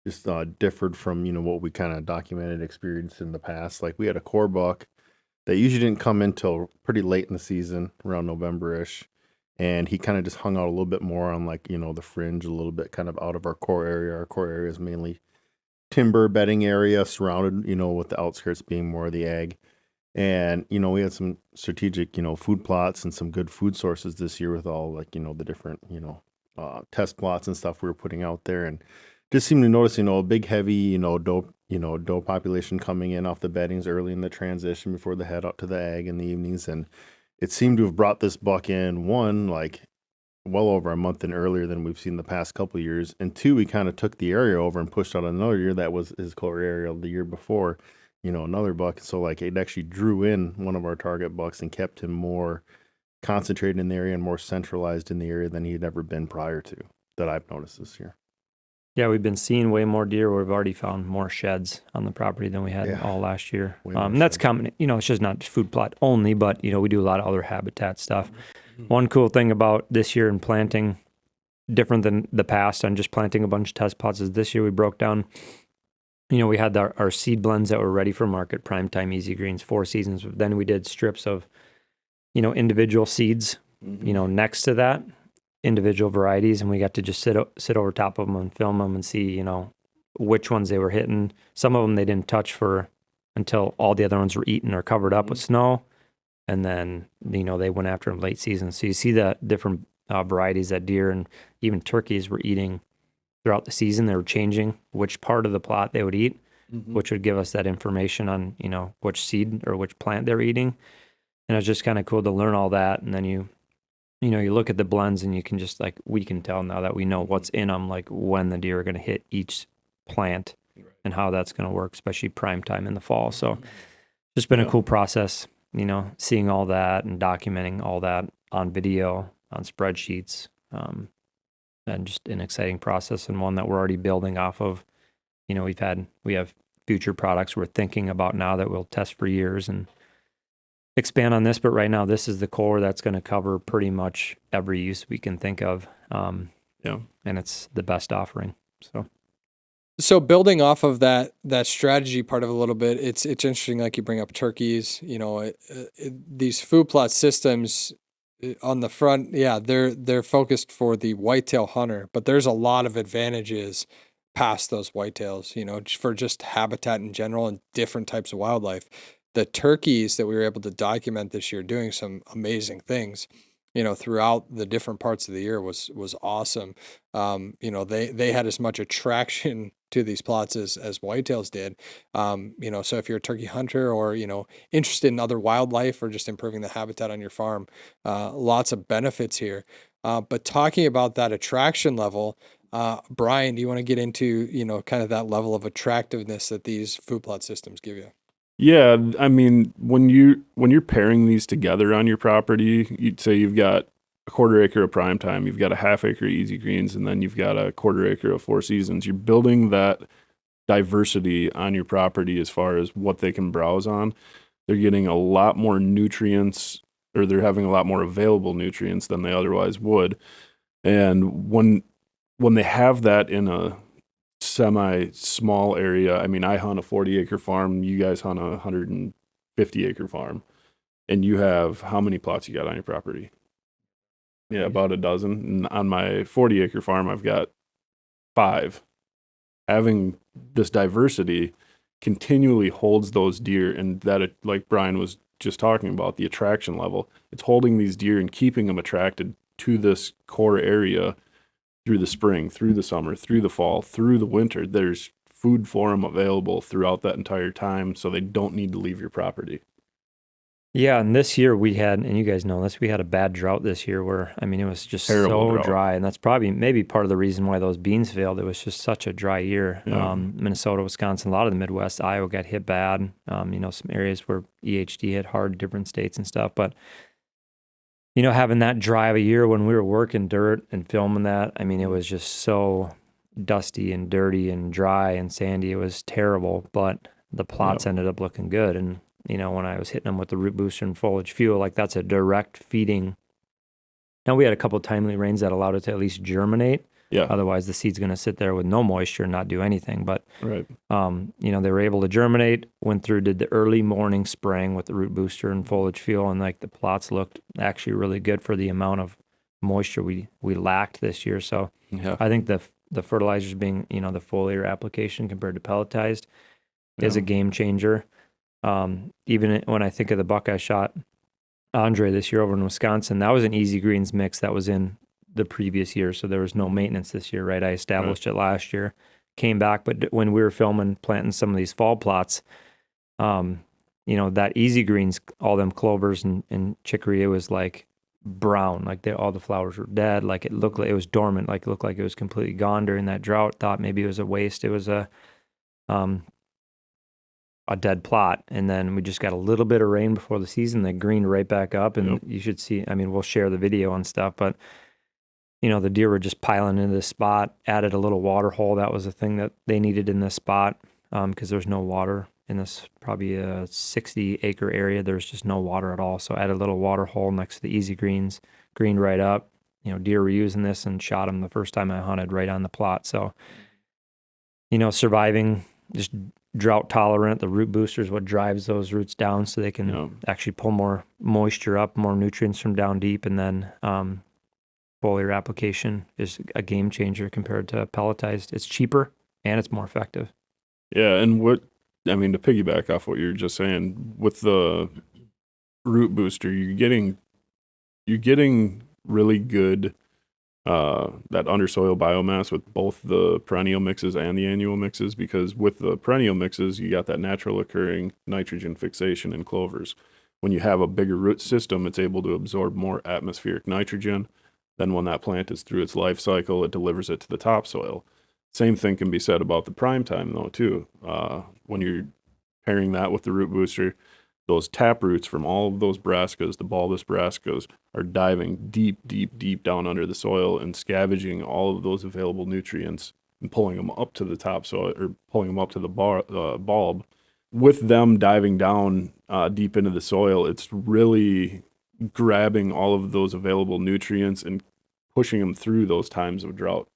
just differed from, what we kind of documented, experienced in the past. Like, we had a core buck that usually didn't come in till pretty late in the season, around November-ish. And he kind of just hung out a little bit more on like, the fringe, a little bit kind of out of our core area. Our core area is mainly timber bedding area, surrounded, with the outskirts being more of the ag. And, we had some strategic, food plots and some good food sources this year with all like, the different, test plots and stuff we were putting out there. And just seemed to notice, a big, heavy, doe population coming in off the beddings early in the transition before they head out to the ag in the evenings. And it seemed to have brought this buck in, one, like well over a month and earlier than we've seen the past couple of years. And two, we kind of took the area over and pushed out another year that was his core area the year before. Another buck. So like, it actually drew in one of our target bucks and kept him more concentrated in the area and more centralized in the area than he'd ever been prior to, that I've noticed this year. Yeah, we've been seeing way more deer. We've already found more sheds on the property than we had all last year. And that's common. It's just not food plot only, but, we do a lot of other habitat stuff. Mm-hmm. One cool thing about this year in planting, different than the past on just planting a bunch of test plots, is this year we broke down, we had our seed blends that were ready for market, primetime, easy greens, 4 seasons. Then we did strips of, individual seeds, next to that, individual varieties, and we got to just sit over top of them and film them and see, which ones they were hitting. Some of them they didn't touch until all the other ones were eaten or covered up with snow, and then, they went after them late season. So you see the different varieties that deer and even turkeys were eating throughout the season. They were changing which part of the plot they would eat, which would give us that information on, which seed or which plant they're eating. And it was just kind of cool to learn all that. And then you look at the blends and you can just we can tell now that we know what's in them, like when the deer are going to hit each plant and how that's going to work, especially prime time in the fall. So just been a cool process, seeing all that and documenting all that on video, on spreadsheets, and just an exciting process, and one that we're already building off of. We have future products we're thinking about now that we'll test for years and expand on this. But right now, this is the core that's going to cover pretty much every use we can think of. And it's the best offering. So building off of that strategy part of it a little bit, it's interesting. Like you bring up turkeys, these food plot systems on the front, they're focused for the whitetail hunter, but there's a lot of advantages past those whitetails, for just habitat in general and different types of wildlife. The turkeys that we were able to document this year doing some amazing things, throughout the different parts of the year was awesome. They had as much attraction to these plots as whitetails did. So if you're a turkey hunter or, interested in other wildlife or just improving the habitat on your farm, lots of benefits here. But talking about that attraction level, Brian, do you want to get into, kind of that level of attractiveness that these food plot systems give you? Yeah, I mean, when you're pairing these together on your property, you'd say you've got a 1/4 acre of prime time, you've got a 1/2 acre easy greens, and then you've got a 1/4 acre of Four Seasons. You're building that diversity on your property as far as what they can browse on. They're getting a lot more nutrients, or they're having a lot more available nutrients than they otherwise would. And when they have that in a semi-small area, I mean, I hunt a 40-acre farm, you guys hunt a 150-acre farm, and you have how many plots you got on your property? Yeah, about a dozen. And on my 40-acre farm, I've got 5. Having this diversity continually holds those deer, and that, like Brian was just talking about, the attraction level, it's holding these deer and keeping them attracted to this core area through the spring, through the summer, through the fall, through the winter. There's food for them available throughout that entire time, so they don't need to leave your property. Yeah, and this year we had, and you guys know this, we had a bad drought this year where, I mean, it was just Terrible so drought. dry, and that's maybe part of the reason why those beans failed. It was just such a dry year. Yeah. Minnesota, Wisconsin, a lot of the Midwest, Iowa got hit bad. Some areas where EHD hit hard, different states and stuff, but having that dry of a year when we were working dirt and filming that, I mean, it was just so dusty and dirty and dry and sandy. It was terrible, but the plots ended up looking good. And, when I was hitting them with the root booster and foliage fuel, like that's a direct feeding. Now, we had a couple of timely rains that allowed it to at least germinate. Yeah. Otherwise, the seed's going to sit there with no moisture and not do anything. But, Right. They were able to germinate, did the early morning spraying with the root booster and foliage fuel, and like the plots looked actually really good for the amount of moisture we lacked this year. So I think the fertilizers being, the foliar application compared to pelletized is a game changer. Even when I think of the buck I shot Andre this year over in Wisconsin, that was an easy greens mix that was in the previous year, so there was no maintenance this year, right? I established it last year, came back, but when we were planting some of these fall plots, that easy greens, all them clovers and chicory, it was like brown, like all the flowers were dead, like it looked like it was dormant, like it looked like it was completely gone during that drought. Thought maybe it was a waste. It was a dead plot, and then we just got a little bit of rain before the season that greened right back up, and you should see, I mean, we'll share the video and stuff, but the deer were just piling into this spot. Added a little water hole. That was a thing that they needed in this spot because there's no water in this probably a 60-acre area. There's just no water at all. So added a little water hole next to the easy greens, greened right up. Deer were using this and shot them the first time I hunted right on the plot. So, surviving, just drought tolerant. The root booster is what drives those roots down so they can actually pull more moisture up, more nutrients from down deep, and then foliar application is a game changer compared to pelletized. It's cheaper and it's more effective. Yeah, and to piggyback off what you were just saying, with the root booster, you're getting really good that undersoil biomass with both the perennial mixes and the annual mixes, because with the perennial mixes, you got that natural occurring nitrogen fixation in clovers. When you have a bigger root system, it's able to absorb more atmospheric nitrogen. Then when that plant is through its life cycle, it delivers it to the topsoil. Same thing can be said about the prime time, though, too. When you're pairing that with the root booster, those tap roots from all of those brassicas, the bulbous brassicas, are diving deep, deep, deep down under the soil and scavenging all of those available nutrients and pulling them up to the topsoil or pulling them up to the bulb. With them diving down deep into the soil, it's really grabbing all of those available nutrients and pushing them through those times of drought.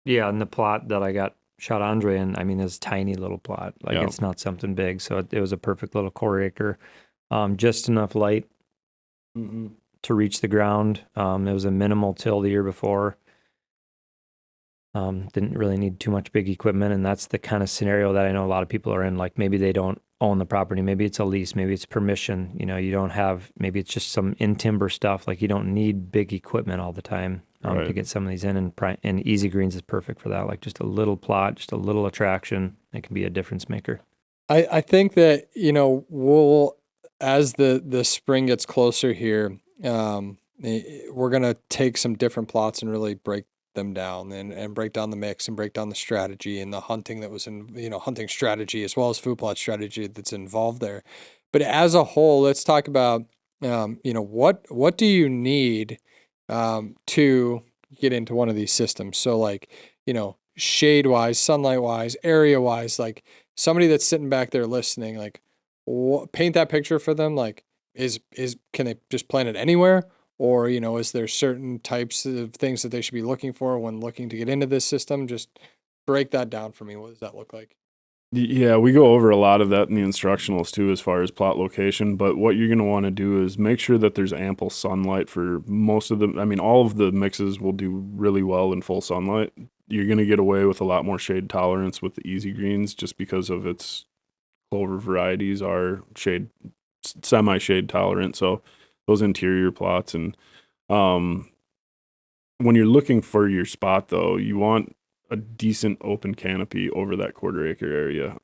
Yeah, and the plot that I got shot Andre in, I mean, it's a tiny little plot. Like, Yeah. it's not something big. So it was a perfect little quarter acre. Just enough light to reach the ground. It was a minimal till the year before. Didn't really need too much big equipment. And that's the kind of scenario that I know a lot of people are in. Like, maybe they don't own the property. Maybe it's a lease. Maybe it's permission. You know, you don't have, maybe it's just some in timber stuff. Like, you don't need big equipment all the time to get some of these in. And Easy Greens is perfect for that. Like, just a little plot, just a little attraction. It can be a difference maker. I think that, you know, we'll, as the spring gets closer here, we're going to take some different plots and really break them down and break down the mix and break down the strategy and the hunting that was in, you know, hunting strategy as well as food plot strategy that's involved there. But as a whole, let's talk about, you know, what do you need to get into one of these systems? So, like, you know, shade wise, sunlight wise, area wise, like somebody that's sitting back there listening, like, paint that picture for them. Like, can they just plant it anywhere? Or, you know, is there certain types of things that they should be looking for when looking to get into this system? Just break that down for me. What does that look like? Yeah, we go over a lot of that in the instructionals too, as far as plot location. But what you're going to want to do is make sure that there's ample sunlight for most of them. I mean, all of the mixes will do really well in full sunlight. You're going to get away with a lot more shade tolerance with the Easy Greens just because of its clover varieties are semi-shade tolerant. So those interior plots. And when you're looking for your spot, though, you want a decent open canopy over that quarter acre area.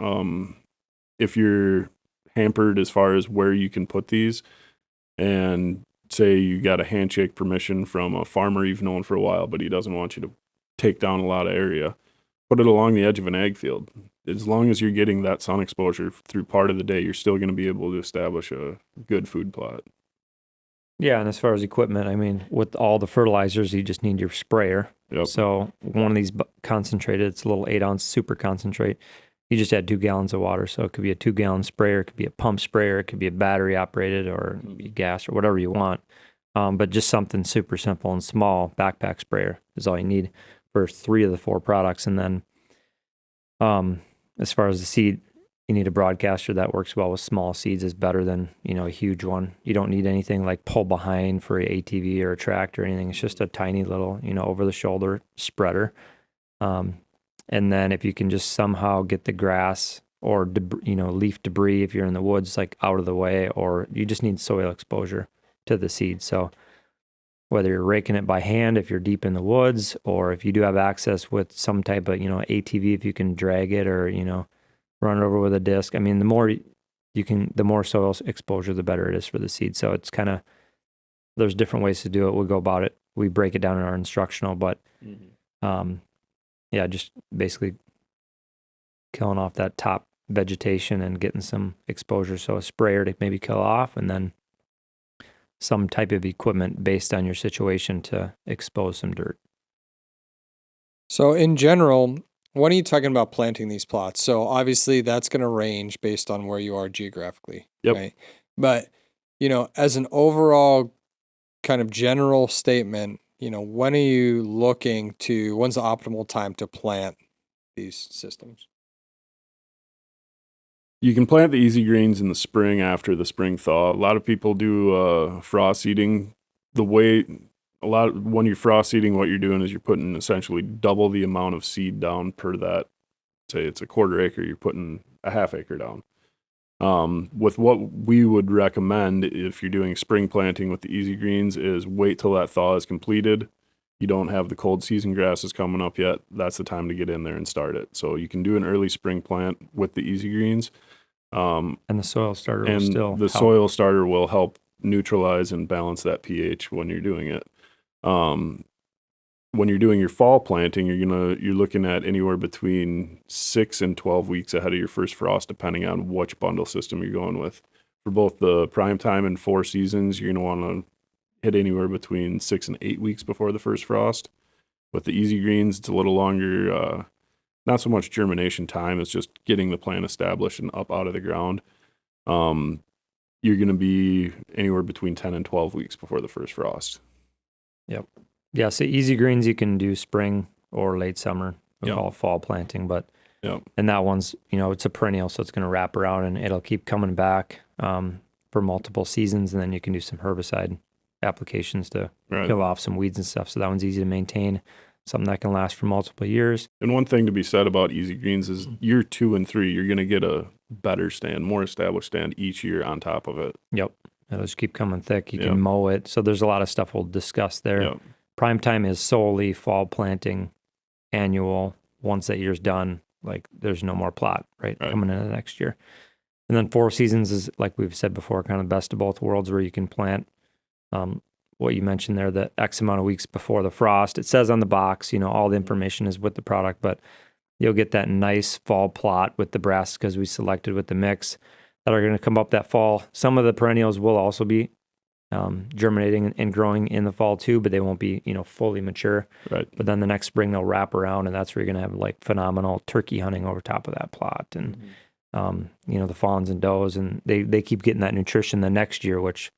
If you're hampered as far as where you can put these, and say you got a handshake permission from a farmer you've known for a while, but he doesn't want you to take down a lot of area, put it along the edge of an ag field. As long as you're getting that sun exposure through part of the day, you're still going to be able to establish a good food plot. Yeah, and as far as equipment, I mean, with all the fertilizers, you just need your sprayer. Yep. So one of these concentrated, it's a little 8-ounce super concentrate. You just add 2 gallons of water. So it could be a 2-gallon sprayer, it could be a pump sprayer, it could be a battery operated or gas or whatever you want. But just something super simple and small. Backpack sprayer is all you need for 3 of the 4 products. And then as far as the seed, you need a broadcaster that works well with small seeds is better than, you know, a huge one. You don't need anything like pull behind for an ATV or a tractor or anything. It's just a tiny little, you know, over the shoulder spreader. And then if you can just somehow get the grass or, you know, leaf debris, if you're in the woods, like out of the way, or you just need soil exposure to the seed. So whether you're raking it by hand, if you're deep in the woods, or if you do have access with some type of, you know, ATV, if you can drag it or, you know, run it over with a disc. I mean, the more soil exposure, the better it is for the seed. So it's kind of, there's different ways to do it. We'll go about it. We break it down in our instructional, but yeah, just basically killing off that top vegetation and getting some exposure. So a sprayer to maybe kill off, and then some type of equipment based on your situation to expose some dirt. So in general, when are you talking about planting these plots? So obviously that's going to range based on where you are geographically. Yep. Right? But, you know, as an overall kind of general statement, you know, when's the optimal time to plant these systems? You can plant the Easy Greens in the spring after the spring thaw. A lot of people do frost seeding. When you're frost seeding, what you're doing is you're putting essentially double the amount of seed down per that. Say it's a quarter acre, you're putting a half acre down. With what we would recommend if you're doing spring planting with the Easy Greens is wait till that thaw is completed. You don't have the cold season grasses coming up yet. That's the time to get in there and start it. So you can do an early spring plant with the Easy Greens. And the soil starter will and still the help. soil starter will help neutralize and balance that pH when you're doing it. When you're doing your fall planting, you're looking at anywhere between 6 and 12 weeks ahead of your first frost, depending on which bundle system you're going with. For both the prime time and 4 seasons, you're going to want to hit anywhere between 6 and 8 weeks before the first frost. With the Easy Greens, it's a little longer, not so much germination time, it's just getting the plant established and up out of the ground. You're going to be anywhere between 10 and 12 weeks before the first frost. Yep. Yeah, so Easy Greens you can do spring or late summer. We call it fall planting, but and that one's, it's a perennial, so it's going to wrap around and it'll keep coming back for multiple seasons, and then you can do some herbicide applications to kill off some weeds and stuff. So that one's easy to maintain, something that can last for multiple years. And one thing to be said about Easy Greens is year 2 and 3, you're going to get a better stand, more established stand each year on top of it. Yep. It'll just keep coming thick. You can mow it. So there's a lot of stuff we'll discuss there. Yep. Prime time is solely fall planting, annual. Once that year's done, like there's no more plot, right? Coming into the next year. And then 4 seasons is, like we've said before, kind of the best of both worlds, where you can plant what you mentioned there, the X amount of weeks before the frost. It says on the box, all the information is with the product, but you'll get that nice fall plot with the brassicas we selected with the mix that are going to come up that fall. Some of the perennials will also be germinating and growing in the fall too, but they won't be, fully mature. Right. But then the next spring they'll wrap around, and that's where you're going to have like phenomenal turkey hunting over top of that plot. And, the fawns and does, and they keep getting that nutrition the next year, which,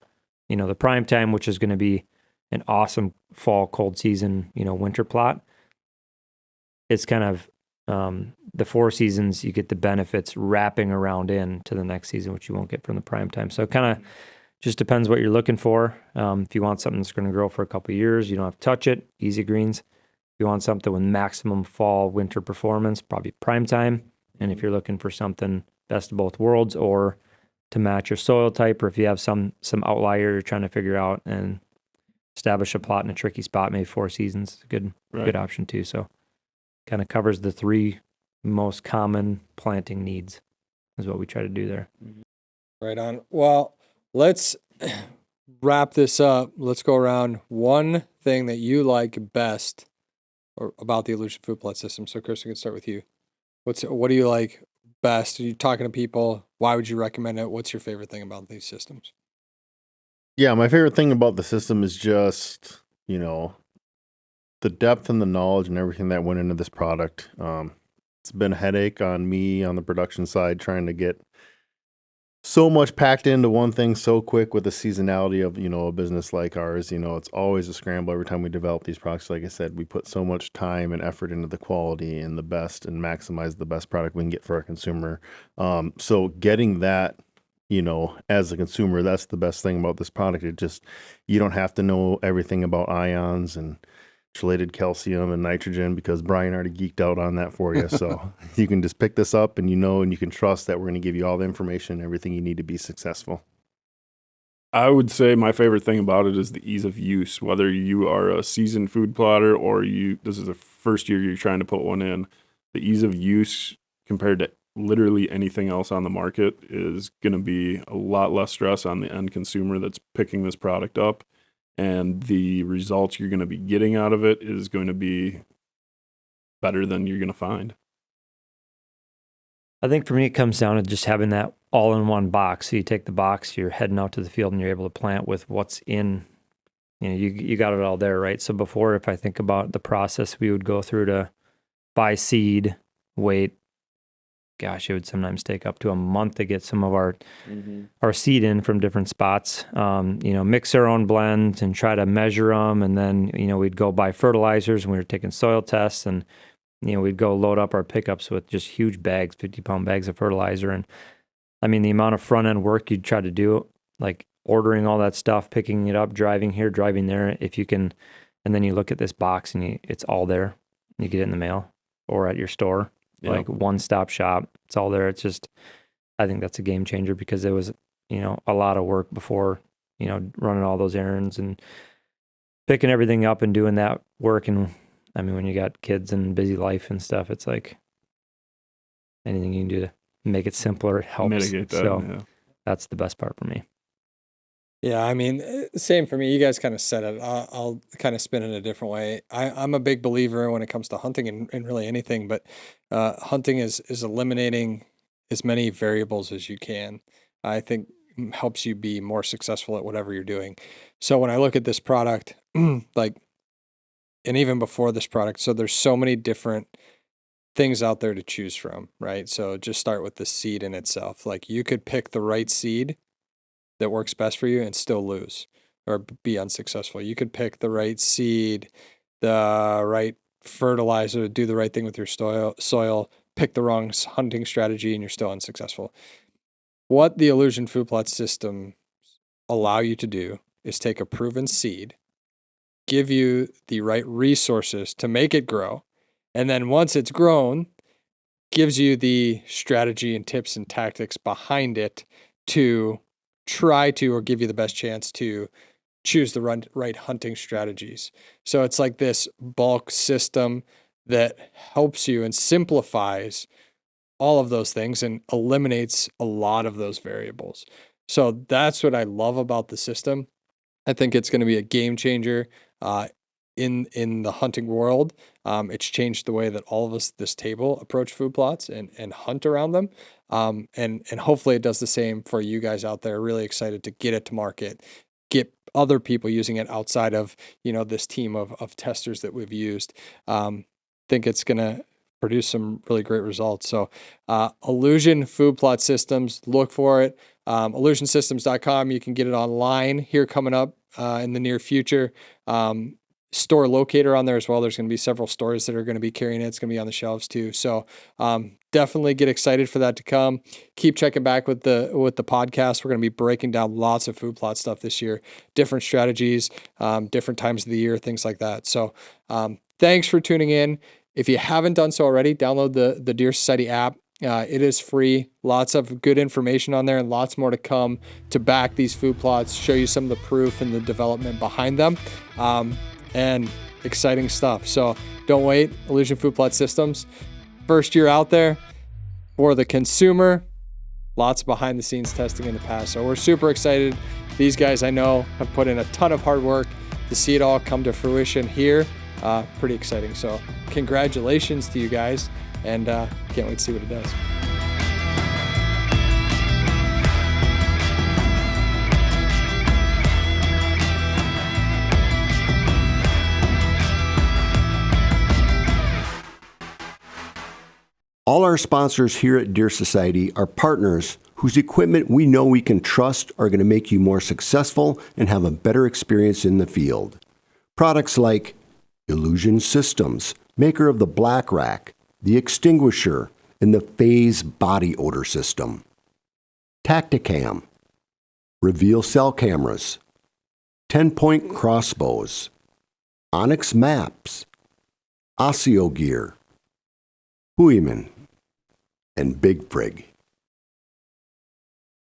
the prime time, which is going to be an awesome fall cold season, winter plot. It's kind of the 4 seasons, you get the benefits wrapping around in to the next season, which you won't get from the prime time. So it kind of just depends what you're looking for. If you want something that's going to grow for a couple of years, you don't have to touch it, Easy Greens. If you want something with maximum fall, winter performance, probably prime time. And if you're looking for something best of both worlds, or to match your soil type, or if you have some outlier you're trying to figure out and establish a plot in a tricky spot, maybe 4 seasons is a good option too. So kind of covers the 3 most common planting needs is what we try to do there. Right on. Well, let's wrap this up. Let's go around one thing that you like best about the Illusion Food Plot system. So Chris, we can start with you. What do you like best? Are you talking to people? Why would you recommend it? What's your favorite thing about these systems? Yeah, my favorite thing about the system is just, the depth and the knowledge and everything that went into this product. It's been a headache on me on the production side trying to get so much packed into one thing so quick with the seasonality of, a business like ours. It's always a scramble every time we develop these products. Like I said, we put so much time and effort into the quality and the best and maximize the best product we can get for our consumer. So getting that, as a consumer, that's the best thing about this product. You don't have to know everything about ions and chelated calcium and nitrogen, because Brian already geeked out on that for you. So you can just pick this up and and you can trust that we're going to give you all the information and everything you need to be successful. I would say my favorite thing about it is the ease of use. Whether you are a seasoned food plotter or this is the first year you're trying to put one in, the ease of use compared to literally anything else on the market is going to be a lot less stress on the end consumer that's picking this product up. And the results you're going to be getting out of it is going to be better than you're going to find. I think for me, it comes down to just having that all-in-one box. So you take the box, you're heading out to the field, and you're able to plant with what's in. You got it all there, right? So before, if I think about the process we would go through to buy seed, wait, gosh, it would sometimes take up to a month to get some of our seed in from different spots. Mix our own blends and try to measure them, and then we'd go buy fertilizers, and we were taking soil tests, and we'd go load up our pickups with just huge bags, 50-pound bags of fertilizer. And I mean, the amount of front end work you'd try to do, like ordering all that stuff, picking it up, driving here, driving there, if you can, and then you look at this box and it's all there. You get it in the mail or at your store. Like one-stop shop. It's all there. It's just, I think that's a game changer, because it was, a lot of work before, running all those errands and picking everything up and doing that work. And I mean, when you got kids and busy life and stuff, it's like anything you can do to make it simpler, it helps. Mitigate that. So that's the best part for me. Yeah, I mean, same for me. You guys kind of said it. I'll kind of spin it a different way. I'm a big believer when it comes to hunting and really anything, but hunting is eliminating as many variables as you can. I think helps you be more successful at whatever you're doing. So when I look at this product, like even before this product. So there's so many different things out there to choose from, right? So just start with the seed in itself. Like you could pick the right seed that works best for you and still lose or be unsuccessful. You could pick the right seed, the right fertilizer, do the right thing with your soil, pick the wrong hunting strategy, and you're still unsuccessful. What the Illusion Food Plot system allow you to do is take a proven seed, give you the right resources to make it grow, and then once it's grown, gives you the strategy and tips and tactics behind it to try to, or give you the best chance to choose the right hunting strategies. So it's like this bulk system that helps you and simplifies all of those things and eliminates a lot of those variables. So that's what I love about the system. I think it's going to be a game changer in the hunting world. It's changed the way that all of us at this table approach food plots and hunt around them. And hopefully it does the same for you guys out there. Really excited to get it to market, get other people using it outside of, this team of testers that we've used. Think it's going to produce some really great results. So Illusion Food Plot Systems, look for it. illusionsystems.com. You can get it online here coming up in the near future. Store locator on there as well. There's going to be several stores that are going to be carrying it. It's going to be on the shelves too. So definitely get excited for that to come. Keep checking back with the podcast. We're going to be breaking down lots of food plot stuff this year, different strategies, different times of the year, things like that. So thanks for tuning in. If you haven't done so already, download the Deer Society app. It is free. Lots of good information on there and lots more to come to back these food plots, show you some of the proof and the development behind them. And exciting stuff. So don't wait. Illusion Food Plot Systems, first year out there for the consumer. Lots of behind the scenes testing in the past. So we're super excited. These guys I know have put in a ton of hard work to see it all come to fruition here. Pretty exciting. So congratulations to you guys, and can't wait to see what it does. All our sponsors here at Deer Society are partners whose equipment we know we can trust are going to make you more successful and have a better experience in the field. Products like Illusion Systems, maker of the Black Rack, the Extinguisher, and the Phase Body Odor System. Tacticam, Reveal Cell Cameras, 10-Point Crossbows, Onyx Maps, Osseo Gear, Huiman, and Big Frig.